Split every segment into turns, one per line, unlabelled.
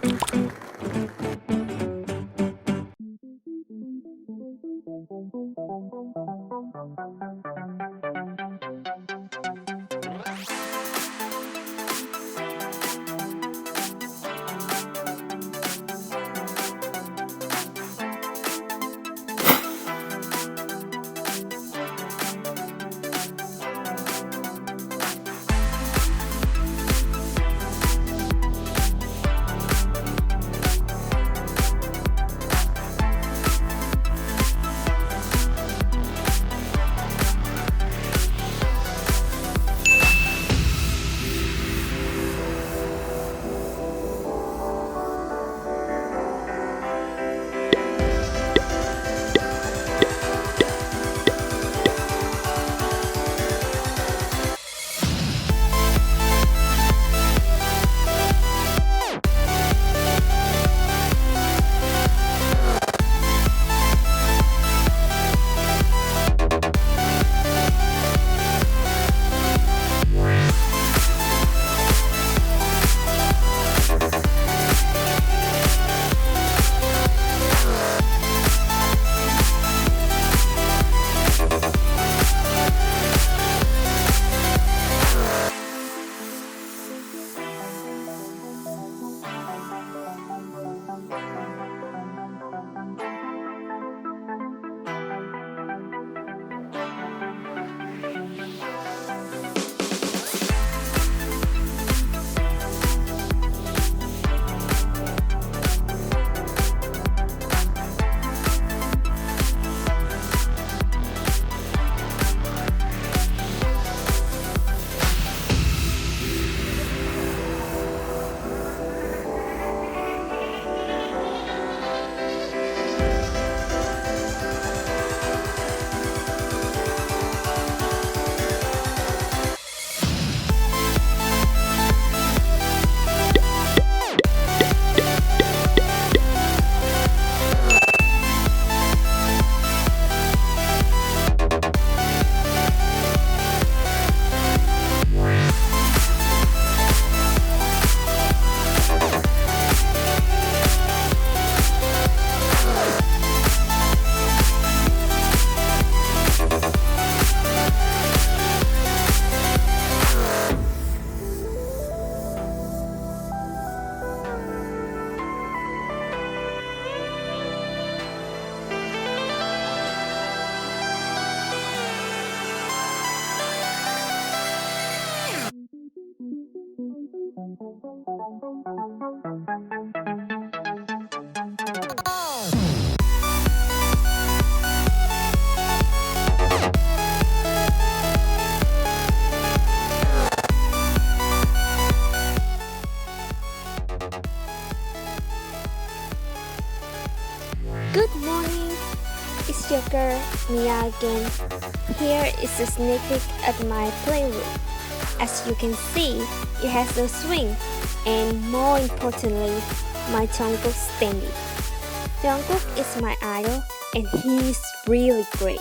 Good morning, it's your girl Mia again. Here is a sneak peek at my playroom. As you can see, it has a swing and more importantly, my Jungkook Standee. Jungkook is my idol and he's really great.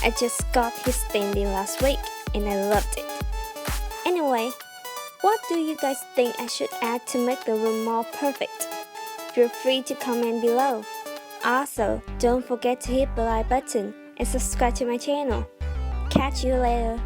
I just got his Standee last week and I loved it. Anyway, what do you guys think I should add to make the room more perfect? Feel free to comment below. Also, don't forget to hit the like button and subscribe to my channel. Catch you later.